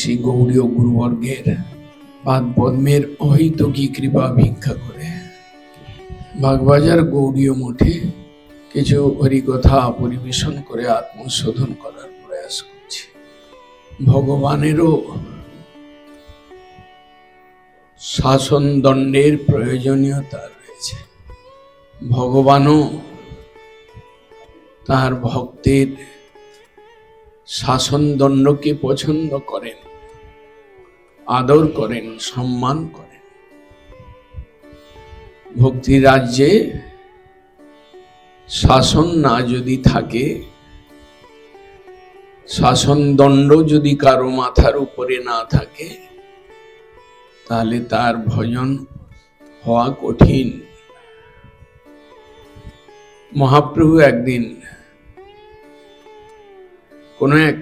শ্রী গৌড়ীয় গুরুবর্গের পাদ পদ্মের অহৈতুকী কৃপা ভিক্ষা করে বাগবাজার গৌড়ীয় মঠে কিছু হরিকথা পরিবেশন করে আত্মশোধন করার প্রয়াস করছি। ভগবানেরও শাসন দণ্ডের প্রয়োজনীয়তা রয়েছে। ভগবানও তার ভক্তের শাসন দণ্ডকে পছন্দ করেন, আদর করেন, সম্মান করেন। ভক্তি রাজ্যে শাসন না যদি থাকে, শাসন দণ্ড যদি কারো মাথার উপরে না থাকে, তাহলে তার ভজন হওয়া কঠিন। মহাপ্রভু একদিন কোন এক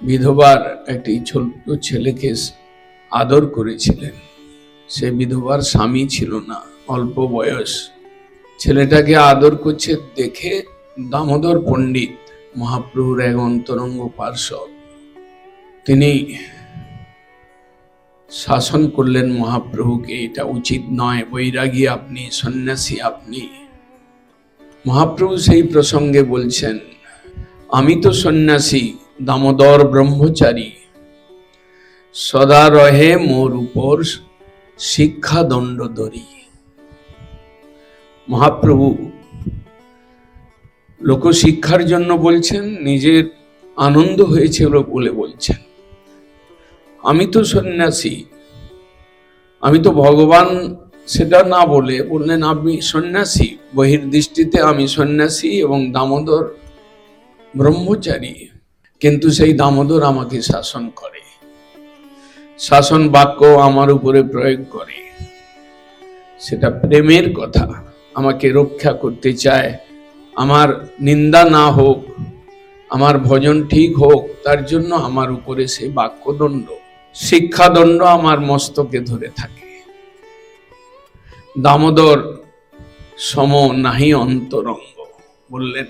বিধবার একটি ছোট্ট ছেলেকে আদর করেছিলেন। সে বিধবার স্বামী ছিল না, অল্প বয়স। ছেলেটাকে আদর করছে দেখে দামোদর পণ্ডিত, মহাপ্রভুর এক অন্তরঙ্গ পার্ষদ, তিনি শাসন করলেন মহাপ্রভুকে, এটা উচিত নয়, বৈরাগী আপনি, সন্ন্যাসী আপনি। মহাপ্রভু সেই প্রসঙ্গে বলছেন, আমি তো সন্ন্যাসী, দামোদর ব্রহ্মচারী, সদা রহে মোর উপর শিক্ষা দণ্ড দরি। মহাপ্রভু লোকশিক্ষার জন্য বলছেন, নিজের আনন্দ হয়েছিল বলে বলছেন। আমি তো সন্ন্যাসী, আমি তো ভগবান, সেটা না বলে বললেন আমি সন্ন্যাসী, বহির্দৃষ্টিতে আমি সন্ন্যাসী এবং দামোদর ব্রহ্মচারী, কিন্তু সেই দামোদর আমাকে শাসন করে, শাসন বাক্য আমার উপরে প্রয়োগ করে। সেটা প্রেমের কথা, আমাকে রক্ষা করতে চায়, আমার নিন্দা না হোক, আমার ভজন ঠিক হোক, তার জন্য আমার উপরে সে বাক্যদণ্ড, শিক্ষাদণ্ড আমার মস্তকে ধরে থাকে। দামোদর সম নাহি অন্তরঙ্গ, বললেন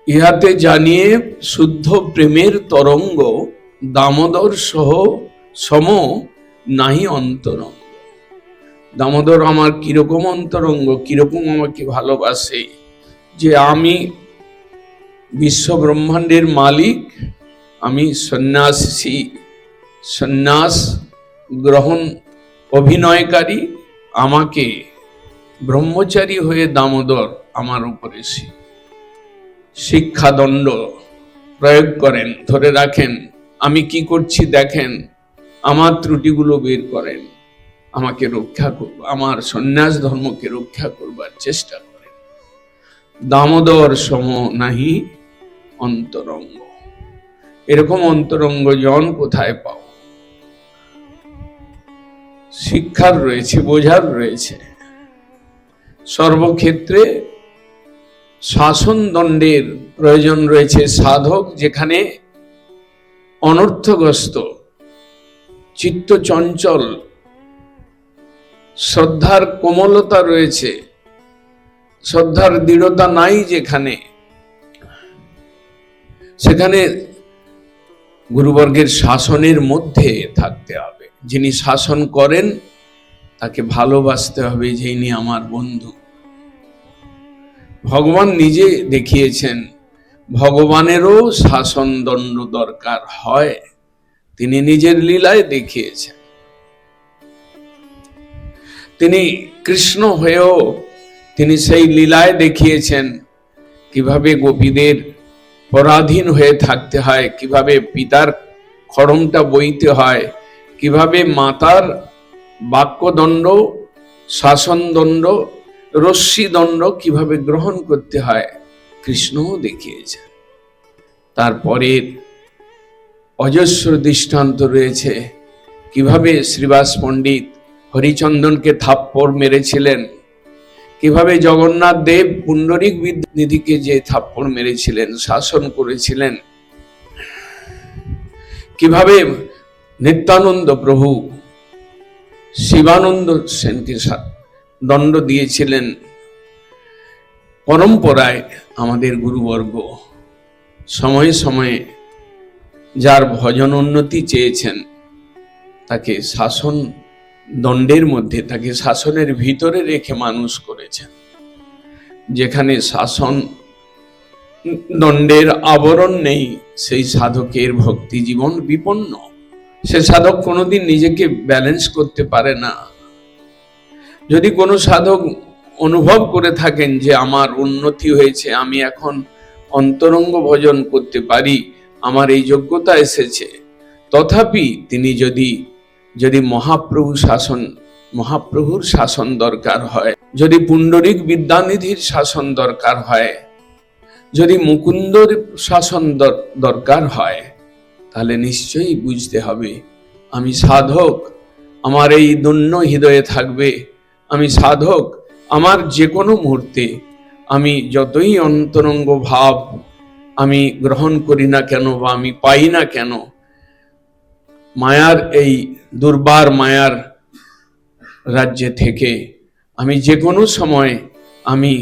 ইহাতে জানিয়ে শুদ্ধ প্রেমের তরঙ্গ, দামোদর সহ সম নাহি অন্তরঙ্গ। দামোদর আমার কিরকম অন্তরঙ্গ, কিরকম আমাকে ভালোবাসে, যে আমি বিশ্ব ব্রহ্মাণ্ডের মালিক, আমি সন্ন্যাসী, সন্ন্যাস গ্রহণ অভিনয়কারী, আমাকে ব্রহ্মচারী হয়ে দামোদর আমার উপরে শিক্ষাদণ্ড প্রয়োগ করেন, ধরে রাখেন, আমি কি করছি দেখেন, আমার ত্রুটিগুলো বের করেন, আমাকে রক্ষা করব, আমার সন্ন্যাস ধর্মকে রক্ষা করবার চেষ্টা করেন। দামোদর সম নাহি অন্তরঙ্গ। এরকম অন্তরঙ্গ জন কোথায় পাও? শিক্ষার রয়েছে, বোঝার রয়েছে। সর্বক্ষেত্রে শাসন দণ্ডের প্রয়োজন রয়েছে। সাধক যেখানে অনর্থগ্রস্ত, চিত্ত চঞ্চল, শ্রদ্ধার কোমলতা রয়েছে, শ্রদ্ধার দৃঢ়তা নাই যেখানে, সেখানে গুরুবর্গের শাসনের মধ্যে থাকতে হবে। যিনি শাসন করেন তাকে ভালোবাসতে হবে, যিনি আমার বন্ধু। ভগবান নিজে দেখিয়েছেন, ভগবানেরও শাসন দণ্ড দরকার হয়, তিনি নিজের লীলায় দেখিয়েছেন। তিনি কৃষ্ণ হয়েও তিনি সেই লীলায় দেখিয়েছেন কিভাবে গোপীদের পরাধীন হয়ে থাকতে হয়, কিভাবে পিতার খড়মটা বইতে হয়, কিভাবে মাতার বাক্যদণ্ড, শাসনদণ্ড, রশ্মিদণ্ড কিভাবে গ্রহণ করতে হয়, কৃষ্ণও দেখিয়েছেন। তারপরে অজস্র দৃষ্টান্ত রয়েছে, কিভাবে শ্রীবাস পণ্ডিত হরিচন্দনকে থাপ্পড় মেরেছিলেন, কিভাবে জগন্নাথ দেব পুণ্ডরিক নিধিকে যে থাপ্পড় মেরেছিলেন, শাসন করেছিলেন, কিভাবে নিত্যানন্দ প্রভু শিবানন্দ সেনকে দণ্ড দিয়েছিলেন। পরম্পরায় আমাদের গুরুবর্গ সময়ে সময়ে যার ভজন উন্নতি চেয়েছেন তাকে শাসন দণ্ডের মধ্যে, তাকে শাসনের ভিতরে রেখে মানুষ করেছেন। যেখানে শাসন দণ্ডের আবরণ নেই, সেই সাধকের ভক্তি জীবন বিপন্ন। সে সাধক কোনোদিন নিজেকে ব্যালেন্স করতে পারে না। যদি কোনো সাধক অনুভব করে থাকেন যে আমার উন্নতি হয়েছে, আমি এখন অন্তরঙ্গ ভজন করতে পারি, আমার এই যোগ্যতা এসেছে, তথাপি তিনি যদি মহাপ্রভুর শাসন দরকার হয়, যদি পুণ্ডরিক বিদ্যানিধির শাসন দরকার হয়, যদি মুকুন্দর শাসন দরকার হয়, তাহলে নিশ্চয়ই বুঝতে হবে আমি সাধক, আমার এই দৈন্য হৃদয়ে থাকবে, আমি সাধক। আমার যে কোনো মুহূর্তে আমি যতই অন্তরঙ্গ ভাব আমি গ্রহণ করি না কেন বা আমি পাই না কেন, মায়ার এই দুর্বার মায়ার রাজ্যে থেকে আমি যে কোনো সময় আমি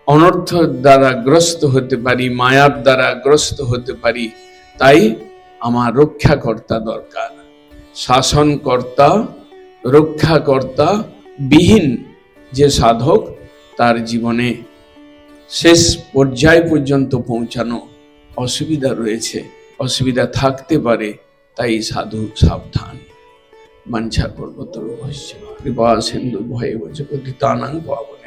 অনর্থ দ্বারা গ্রস্ত হতে পারি, মায়ার দ্বারা গ্রস্ত হতে পারি। তাই আমার রক্ষাকর্তা দরকার। শাসনকর্তা রক্ষাকর্তা বিহীন যে সাধক, তার জীবনে শেষ পর্যায় পর্যন্ত পৌঁছানো অসুবিধা রয়েছে, অসুবিধা থাকতে পারে। তাই সাধু সাবধান। বাঞ্ছা কল্পতরু ভস্য কৃপা সিন্ধু ভয়ে পতিতানাং পাবন।